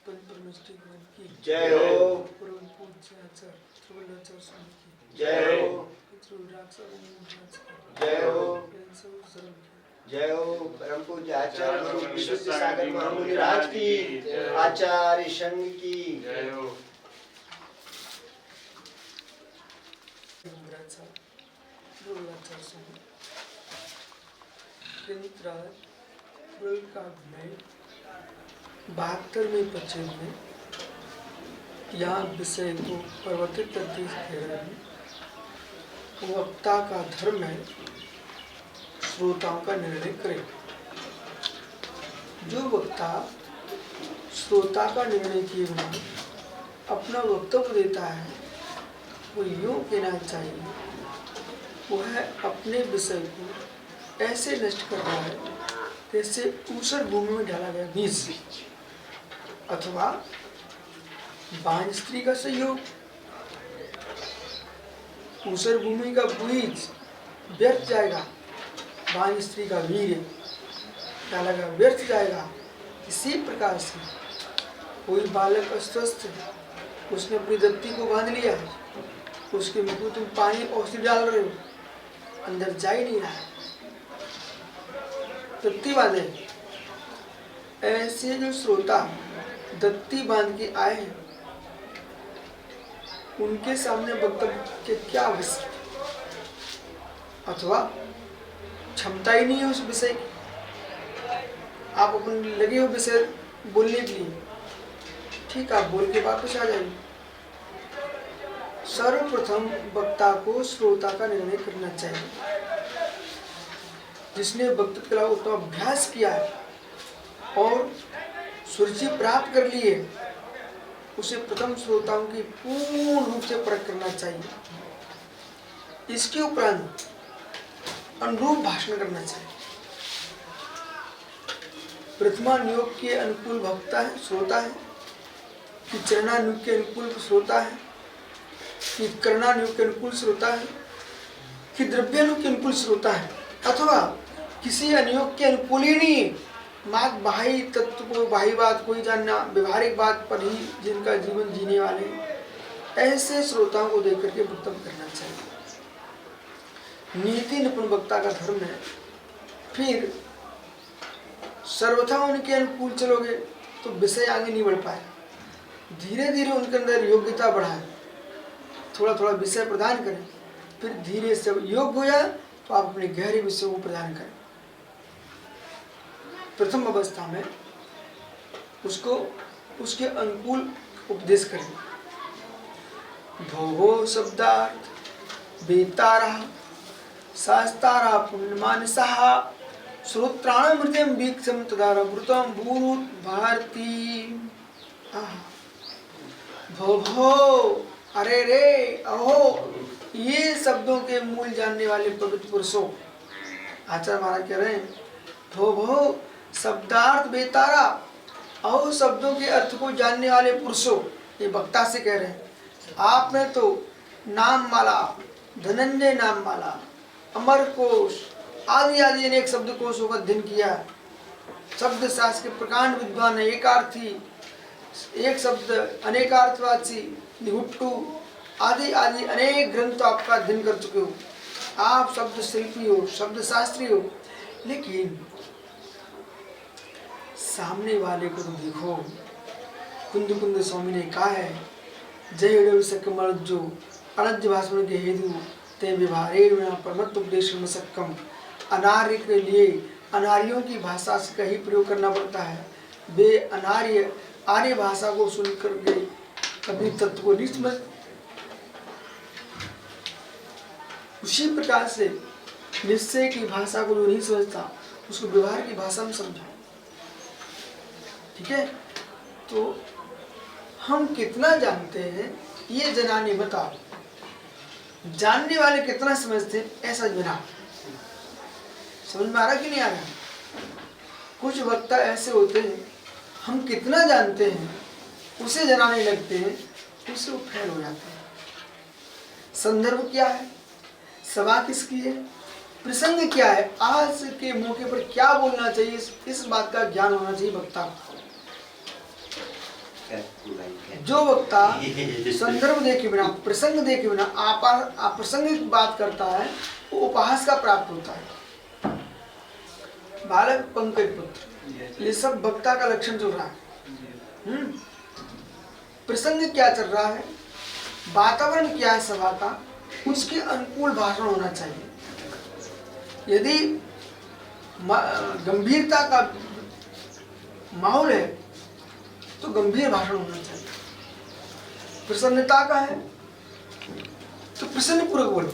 परमेश्वरी भगवान की जय हो। परम पूज्य आचार्य ध्रुवाचार्य स्वामी की जय हो। जय हो। जय हो। परम पूज्य आचार्य गुरु विशुद्ध सागर महामुनि राज की, आचार्य संघ की जय हो। ध्रुवाचार्य स्वामी में 72वें परिच्छेद में यहाँ विषय को परिवर्तित करते कह रहे हैं, वक्ता का धर्म है श्रोताओं का निर्णय करे। जो वक्ता श्रोता का निर्णय किए बिना अपना वक्तव्य देता है, वो यूँ कहना चाहिए वह अपने विषय को ऐसे नष्ट कर रहा है जैसे ऊसर भूमि में डाला गया बीज अथवा बांझ स्त्री का सहयोग। ऊसर भूमि का बीज व्यर्थ जाएगा, बांझ स्त्री का वीर डाला गया व्यर्थ जाएगा। इसी प्रकार से कोई बालक अस्वस्थ है, उसने अपनी दत्ती को बांध लिया है, उसके मुंह में तुम पानी औषधि डाल रहे हो, अंदर जा ही नहीं रहा है, दत्ती बांधे। ऐसे जो श्रोता दत्ती बांध के आए हैं, उनके सामने वक्तव्य के क्या आवश्यक अथवा क्षमता ही नहीं है उस विषय की। आप अपने लगे हो विषय बोलने के लिए, ठीक, आप बोल के वापस आ जाइए। सर्वप्रथम वक्ता को श्रोता का निर्णय करना चाहिए। जिसने वक्तृत्व कला को अभ्यास किया है और सुरुचि प्राप्त कर ली है, उसे प्रथम श्रोताओं की पूर्ण रूप से परख करना चाहिए। इसके उपरांत अनुरूप भाषण करना चाहिए। प्रथमानुयोग के अनुकूल वक्ता है, श्रोता है, कि चरणानुयोग के अनुकूल श्रोता है, कि करणानुयोग के अनुकूल श्रोता है, कि द्रव्यानुयोग के अनुकूल श्रोता है, अथवा किसी अनुयोग के अनुकूल ही नहीं, मात्र बाह्य तत्व को, बाह्य बात को ही जानना, व्यवहारिक बात पर ही जिनका जीवन जीने वाले, ऐसे श्रोताओं को देख करके वक्तव्य करना चाहिए। नीति निपुण वक्ता का धर्म है। फिर सर्वथा उनके अनुकूल चलोगे तो विषय आगे नहीं बढ़ पाए। धीरे धीरे उनके अंदर योग्यता बढ़ाए, थोड़ा थोड़ा विषय प्रदान करें, फिर धीरे से योग्य हो जाए तो आप अपने गहरे विषय को प्रदान करें। प्रथम अवस्था में उसको उसके अनुकूल उपदेश करें। भोगो शब्दार्थ बेतारा शास्तारा पुण्यमानसः श्रोत्राणामृतम वीक्षम तदारभृतम भूत भारती। भो भो, अरे रे, अहो, ये शब्दों के मूल जानने वाले पवित्र पुरुषों, आचार्य महाराज कह रहे हैं, भो भो शब्दार्थ बेतारा, अहो शब्दों के अर्थ को जानने वाले पुरुषों, ये वक्ता से कह रहे हैं। आपने तो नाम माला, धनंजय नाम माला, अमर कोश आदि आदि अनेक शब्द कोशों का अध्ययन किया। शब्द शास्त्र के प्रकांड विद्वान है, एकार्थी, एक शब्द अनेकार्थवाची, निहुट्टू आदि आदि अनेक ग्रंथ आपका अध्ययन कर चुके हो। आप शब्द शिल्पी हो, शब्द शास्त्री हो, लेकिन सामने वाले को तो देखो। कुंद कुंद स्वामी ने कहा है, जय सकमर्जो अनज्य भाषण के हेतु ते व्यवहारे परमत्व उपदेश में सक्कम। अनार्य के लिए अनार्यों की भाषा का ही प्रयोग करना पड़ता है। वे अनार्य आर्य भाषा को सुनकर के कभी तत्व को नहीं समझ। उसी प्रकार से निश्चय की भाषा को जो नहीं समझता, उसको व्यवहार की भाषा में समझो। ठीक है, तो हम कितना जानते हैं ये जनाने बताओ। जानने वाले कितना समझते हैं ऐसा बना। समझ में आ रहा कि नहीं आ रहा? कुछ वक्ता ऐसे होते हैं, हम कितना जानते हैं उसे जनाने लगते हैं, उससे वो फेल हो जाते हैं। संदर्भ क्या है, सभा किसकी है, प्रसंग क्या है, आज के मौके पर क्या बोलना चाहिए, इस बात का ज्ञान होना चाहिए वक्ता को। जो वक्ता संदर्भ देखे बिना, प्रसंग देखे बिना अप्रसंगिक बात करता है वो उपहास का प्राप्त होता है। बालक पंकज पुत्र, ये सब वक्ता का लक्षण चल रहा है। प्रसंग क्या चल रहा है, वातावरण क्या है सभा का, उसके अनुकूल भाषण होना चाहिए। यदि गंभीरता का माहौल है तो गंभीर भाषण होना चाहिए। प्रसन्नता का है तो प्रसन्न पूर्वक बोलो,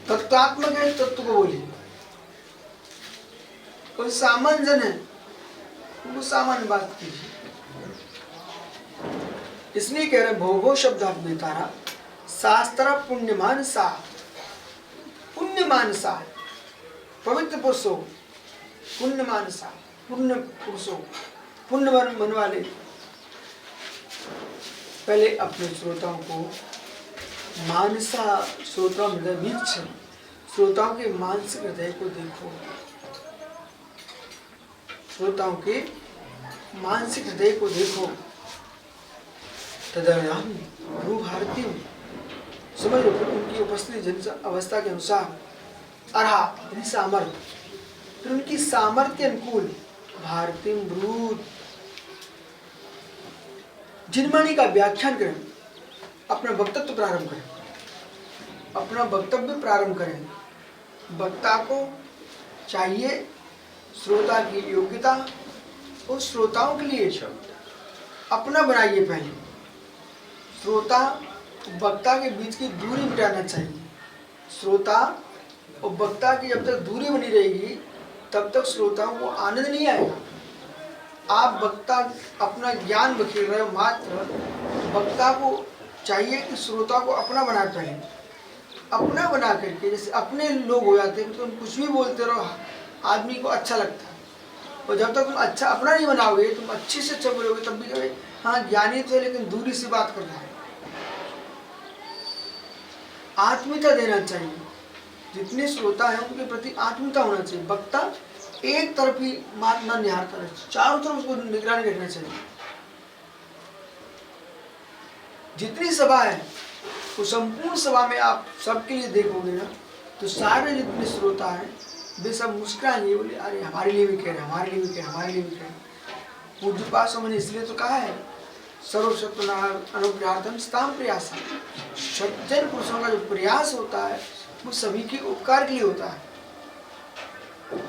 तत्वात्मक है तत्व को बोलिए, कोई सामान्य जन है उनको सामान्य बात कीजिए। इसलिए कह रहे भोगो शब्द तारा शास्त्र पुण्यमान सा, पुण्यमान सा पवित्र पुरुषों, पुण्यमान सा पुण्य पुरुषों, पुण्य मन वाले। पहले अपने श्रोताओं को मानसा, श्रोता हृदय वीक्ष, श्रोताओं के मानसिक हृदय को देखो, श्रोताओं के मानसिक हृदय को देखो। तदर्याम भ्रू भारती, समझ लो, फिर उनकी उपस्थिति जन अवस्था के अनुसार अर्हा सामर्थ्य, फिर उनकी सामर्थ्य के अनुकूल भारती ब्रूत जिनवाणी का व्याख्यान करें, अपना वक्तव्य प्रारंभ करें, अपना वक्तव्य प्रारंभ करें। वक्ता को चाहिए श्रोता की योग्यता और श्रोताओं के लिए अपना बनाइए। पहले श्रोता वक्ता के बीच की दूरी मिटाना चाहिए। श्रोता और वक्ता की जब तक दूरी बनी रहेगी तब तक श्रोताओं को आनंद नहीं आएगा। आप वक्ता अपना ज्ञान बखेर रहे हो मात्र, वक्ता को चाहिए कि श्रोता को अपना बना पहले, अपना बना करके, जैसे अपने लोग हो जाते हैं तो तुम कुछ भी बोलते रहो, आदमी को अच्छा लगता है। और जब तक तुम अच्छा अपना नहीं बनाओगे, तुम अच्छे से अच्छा बोलोगे, तब भी कहे हाँ ज्ञानी तो है लेकिन दूरी से बात कर रहा है। आत्मीयता देना चाहिए, जितने श्रोता हैं उनके प्रति आत्मीयता होना चाहिए। वक्ता एक तरफ ही बात न निहारता रहे, चारों तरफ उसको निगरानी रखना चाहिए। जितनी सभा है वो संपूर्ण सभा में आप सबके लिए देखोगे ना, तो सारे जितने श्रोता हैं वे सब मुस्कुराएंगे, बोले अरे हमारे लिए भी कह रहे, हमारे लिए भी कह रहे, हमारे लिए भी कह रहे। पूज्य पास मैंने इसलिए तो कहा है सर्वशक्ति अनुग्रहार्थम स्ताम प्रयास। सज्जन पुरुषों का जो प्रयास होता है वो सभी के उपकार के लिए होता है।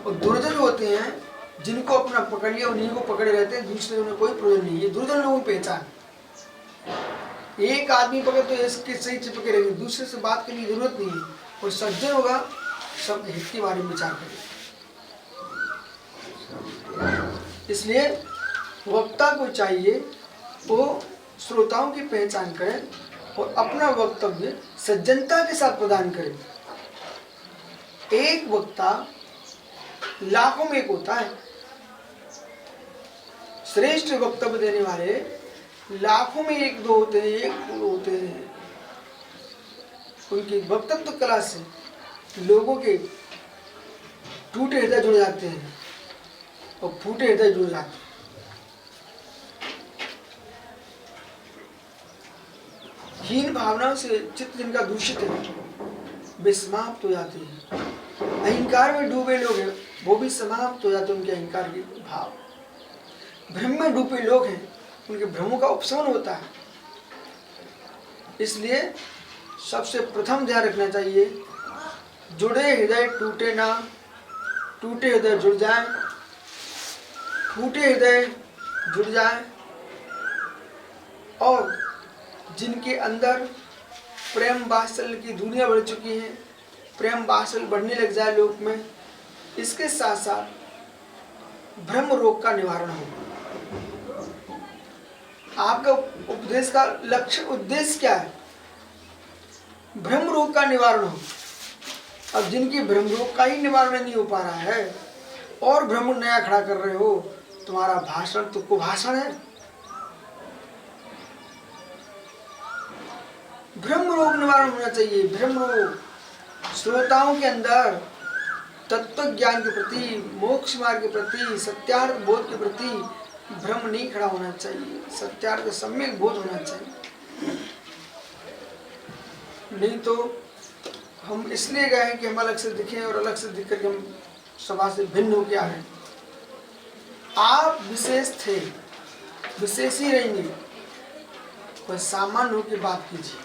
और दुर्जन होते हैं जिनको अपना पकड़ लिया उन्हीं को पकड़े रहते हैं, दूसरे उन्हें कोई प्रयोजन नहीं है। दुर्जन लोगों की पहचान, एक आदमी पकड़ तो इसके सही चिपके रहेंगे, दूसरे से बात करने की जरूरत नहीं है। और सज्जन होगा सब हित के बारे में विचार करेगा। इसलिए वक्ता को चाहिए वो श्रोताओं की पहचान करें और अपना वक्तव्य सज्जनता के साथ प्रदान करें। एक वक्ता लाखों में एक होता है। श्रेष्ठ वक्तव्य देने वाले लाखों में एक दो होते हैं, एक दो होते हैं। उनकी वक्तव्य कला से लोगों के टूटे हृदय जुड़ जाते हैं और फूटे हृदय जुड़ जाते हैं। हीन भावनाओं से चित्त जिनका दूषित है वे समाप्त हो जाते हैं। अहंकार में डूबे लोग हैं वो भी समाप्त हो जाते हैं, उनके अहंकार के भाव। भ्रम में डूबे लोग हैं उनके भ्रमों का उपशमन होता है। इसलिए सबसे प्रथम ध्यान रखना चाहिए, जुड़े हृदय टूटे ना, टूटे हृदय जुड़ जाए, फूटे हृदय जुड़ जाए। और जिनके अंदर प्रेम वात्सल्य की दुनिया बढ़ चुकी है, प्रेम वात्सल्य बढ़ने लग जाए लोक में, इसके साथ साथ भ्रम रोग का निवारण हो। आपका उपदेश का लक्ष्य उद्देश्य क्या है? भ्रम रोग का निवारण हो। अब जिनकी भ्रम रोग का ही निवारण नहीं हो पा रहा है और भ्रम नया खड़ा कर रहे हो, तुम्हारा भाषण तो कुभाषण है। भ्रम रोग निवारण होना चाहिए। भ्रम रोग श्रोताओं के अंदर तत्व ज्ञान के प्रति, मोक्ष मार्ग के प्रति, सत्यार्थ बोध के प्रति भ्रम नहीं खड़ा होना चाहिए, सत्यार्थ का सम्यक बोध होना चाहिए। नहीं तो हम इसलिए गए कि हम अलग से दिखें और अलग से दिख करके हम समाज से भिन्न होकर आ रहे हैं। आप विशेष थे, विशेष ही रहेंगे, कोई सामान्य होकर बात कीजिए।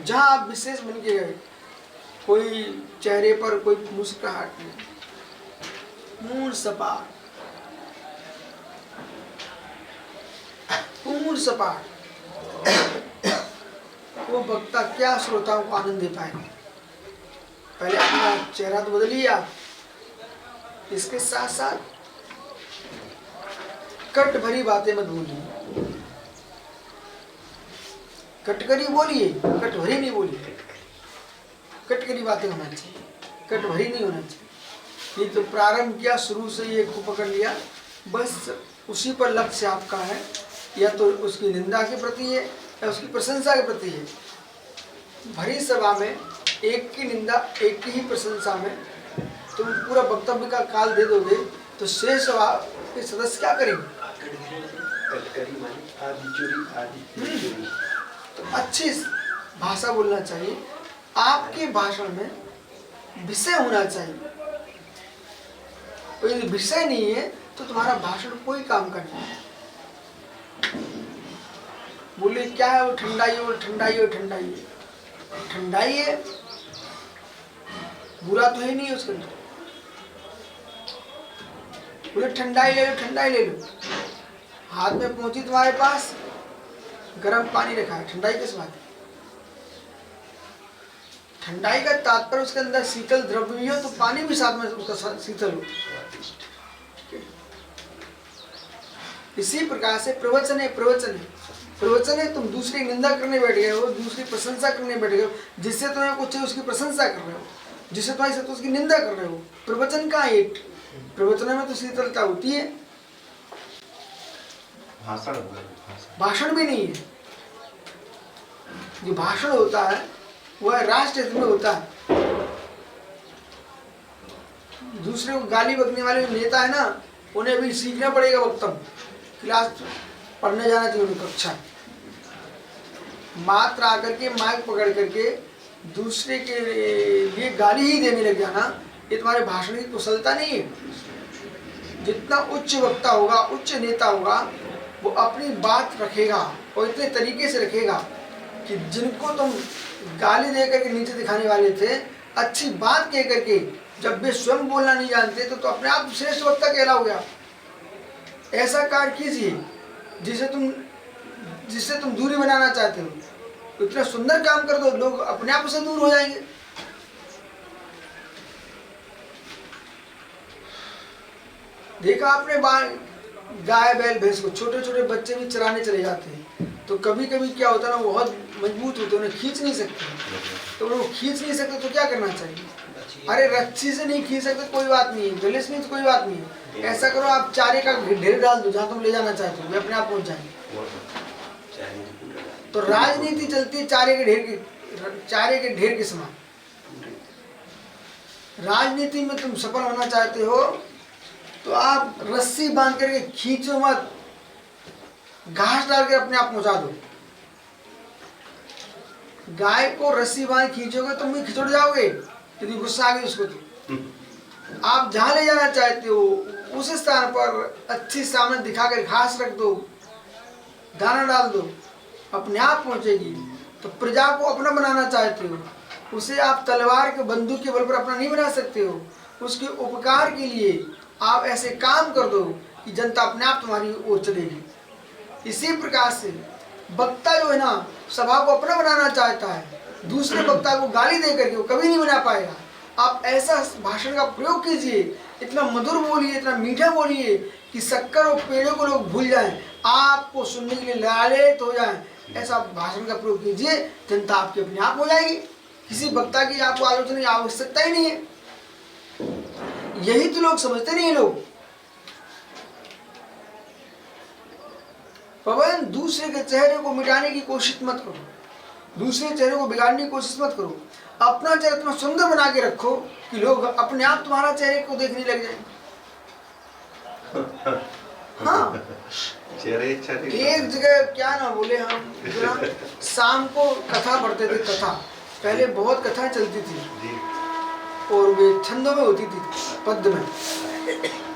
जहाँ आप विशेष बन के गए, कोई चेहरे पर कोई मुस्कुराहट नहीं, पूर्ण सपाट, पूर्ण सपाट, वो वक्ता क्या श्रोताओं को आनंद दे पाएंगे। पहले अपना चेहरा तो बदलिए आप, इसके साथ साथ कट भरी बातें मत बोलिए, कटकरी बोलिए, कट भरी नहीं बोलिए। कटकरी बातें होना चाहिए, कट भरी नहीं होना चाहिए। ये तो प्रारंभ किया, शुरू से ये को पकड़ लिया, बस उसी पर लक्ष्य आपका है, या तो उसकी निंदा के प्रति है या उसकी प्रशंसा के प्रति है। भरी सभा में एक की निंदा, एक की ही प्रशंसा में तुम पूरा वक्तव्य का काल दे दोगे तो शेष सभा के सदस्य क्या करेंगे? तो अच्छी भाषा बोलना चाहिए, आपके भाषण में विषय होना चाहिए। तो यदि विषय नहीं है तो तुम्हारा भाषण कोई काम का नहीं है। बोले क्या है, वो ठंडाई हो, ठंडाई हो, ठंडाई है, ठंडाई है, बुरा तो है नहीं उसके अंदर। बोले ठंडाई ले लो, ठंडाई ले लो, हाथ में पहुंची तुम्हारे पास, गर्म पानी रखा है, ठंडाई किस बात है? ठंडाई का तात्पर्य उसके अंदर शीतल द्रव्य भी हो तो पानी भी साथ में उसका शीतल हो। इसी प्रकार से प्रवचन है, प्रवचन है, प्रवचन है। तुम दूसरी निंदा करने बैठ गए हो, दूसरी प्रशंसा करने बैठ गए हो, जिससे तुम्हें कुछ है उसकी प्रशंसा कर रहे हो, जिससे तुम्हारी तो उसकी निंदा कर रहे हो। प्रवचन का एक प्रवचन में तो शीतलता होती है, भाषण भी नहीं है। जो भाषण होता है वह राष्ट्र हित में होता है। दूसरे को गाली बकने वाले नेता है ना, उन्हें भी सीखना पड़ेगा वक्तव्य, क्लास पढ़ने जाना चाहिए उन्हें, कक्षा मात्र आकर के माइक पकड़ करके दूसरे के लिए गाली ही देने लग जाना, ये तुम्हारे भाषण की कुशलता नहीं है। जितना उच्च वक्ता होगा, उच्च नेता होगा, वो अपनी बात रखेगा और इतने तरीके से रखेगा कि जिनको तुम गाली दे करके नीचे दिखाने वाले थे, अच्छी बात कह करके जब वे स्वयं बोलना नहीं जानते तो अपने आप श्रेष्ठ वक्ता कहलाओगे आप। ऐसा कार्य कीजिए जिससे तुम दूरी बनाना चाहते हो, तो इतना सुंदर काम कर दो, लोग अपने आप से दूर हो जाएंगे। देखा आपने गाय बैल भैंस को, छोटे छोटे बच्चे भी चराने चले जाते हैं, तो कभी कभी क्या होता है ना, बहुत मजबूत होते हैं, उन्हें खींच नहीं सकते, तो वो खींच नहीं सकते तो क्या करना चाहिए? अरे रस्सी से नहीं खींच सकते कोई बात नहीं है, गले से नहीं तो कोई बात नहीं है, ऐसा करो आप चारे का ढेर डाल दो जहाँ तुम ले जाना चाहते हो, वे अपने आप पहुंच जाएंगे। तो राजनीति चलती है चारे के ढेर के समान। राजनीति में तुम सफल होना चाहते हो तो आप रस्सी बांध करके खींचो मत, घास डाल के अपने आप पहुंचा दो। गाय को रस्सी बांध खींचोगे तुम भी खिचड़ जाओगे यदि गुस्सा आ गई उसको। तो आप जहां ले जाना चाहते हो उस स्थान पर अच्छी सामने दिखाकर घास रख दो, दाना डाल दो, अपने आप पहुंचेगी। तो प्रजा को अपना बनाना चाहते हो, उसे आप तलवार के बंदूक के बल पर अपना नहीं बना सकते हो। उसके उपकार के लिए आप ऐसे काम कर दो कि जनता अपने आप तुम्हारी ओर चलेगी। इसी प्रकार से वक्ता जो है ना, सभा को अपना बनाना चाहता है, दूसरे वक्ता को गाली दे करके वो कभी नहीं बना पाएगा। आप ऐसा भाषण का प्रयोग कीजिए, इतना मधुर बोलिए, इतना मीठा बोलिए कि शक्कर और पेड़ों को लोग भूल जाएं, आपको सुनने के लिए लालेत हो जाएं। ऐसा भाषण का प्रयोग कीजिए, जनता आपकी अपने आप हो जाएगी। किसी वक्ता की आपको आलोचना की आवश्यकता ही नहीं है। यही तो लोग समझते नहीं है। लोग पवन, दूसरे के चेहरे को मिटाने की कोशिश मत करो, दूसरे चेहरे को बिगाड़ने की कोशिश मत करो। अपना चेहरा इतना सुंदर बना के रखो कि लोग अपने आप तुम्हारा चेहरे को देखने लग जाए। हाँ, चेहरे इच्छा थी। एक जगह क्या ना बोले हम, शाम को कथा पढ़ते थे। कथा पहले बहुत कथा चलती थी जी और वे छंदों में होती थी, पद्य में।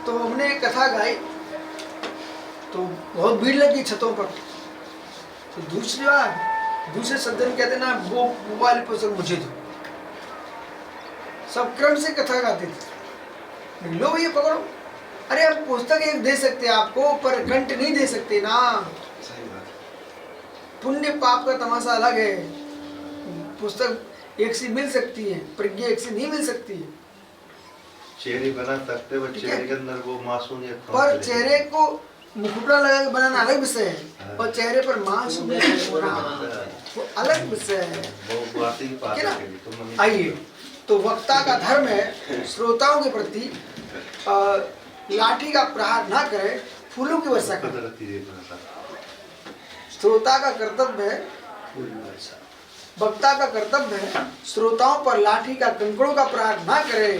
तो हमने एक कथा गाई तो बहुत भीड़ लगी छतों पर। तो दूसरी बार दूसरे सज्जन कहते ना वो वाली पुस्तक मुझे दो। सब क्रम से कथा गाते थे। लो ये पकड़ो। अरे हम पुस्तक एक दे सकते हैं आपको, पर कंठ नहीं दे सकते ना। सही बात। पुण्य पाप का तमाशा अलग है। पुस्तक एक सी मिल सकती है, प्रज्ञा एक सी नहीं मिल सकती है। चेहरे बना सकते हो, ठीक है। चेहरे के अंदर वो मासूमियत पर चेहरे को मुखड़ा लगा के बनाना अलग विषय है, और चेहरे पर मासूमियत होना वो अलग विषय है। वो बात ही बात ठीक है है ना? तो मम्मी आइए, तो वक्ता का धर्म है श्रोताओं के प्रति लाठी का प्रहार ना करे, फूलों की वर्षा करे। कुदरती देखना था। श्रोता का कर्तव्य है, वक्ता का कर्तव्य है श्रोताओं पर लाठी का कंकड़ों का प्रहार ना करे,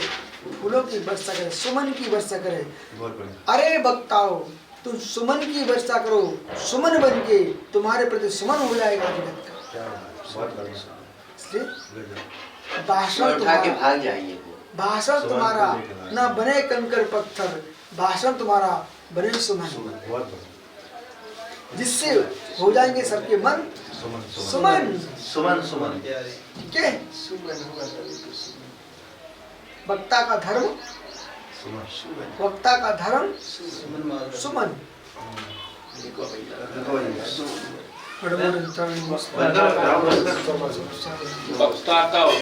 फूलों की वर्षा करे, सुमन की वर्षा करे। बहुत बढ़िया। अरे वक्ताओ, तुम सुमन की वर्षा करो, सुमन बन के तुम्हारे प्रति सुमन हो जाएगा जगत का। क्या बात है, बहुत बढ़िया। इसलिए गजब। भाषण उठा के तुम्हारा, भाग जाएंगे वो। भाषण तुम्हारा ना बने कंकर पत्थर, भाषण तुम्हारा बने सुमन, बहुत बढ़िया। जिससे हो जाएंगे सबके मन सुमन सुमन। सुमन सुमन। ठीक है, वक्ता का धर्म, सुमन वक्ता का धर्म सुमन। देखो भैया। बड़बड़ बंदर वक्ता का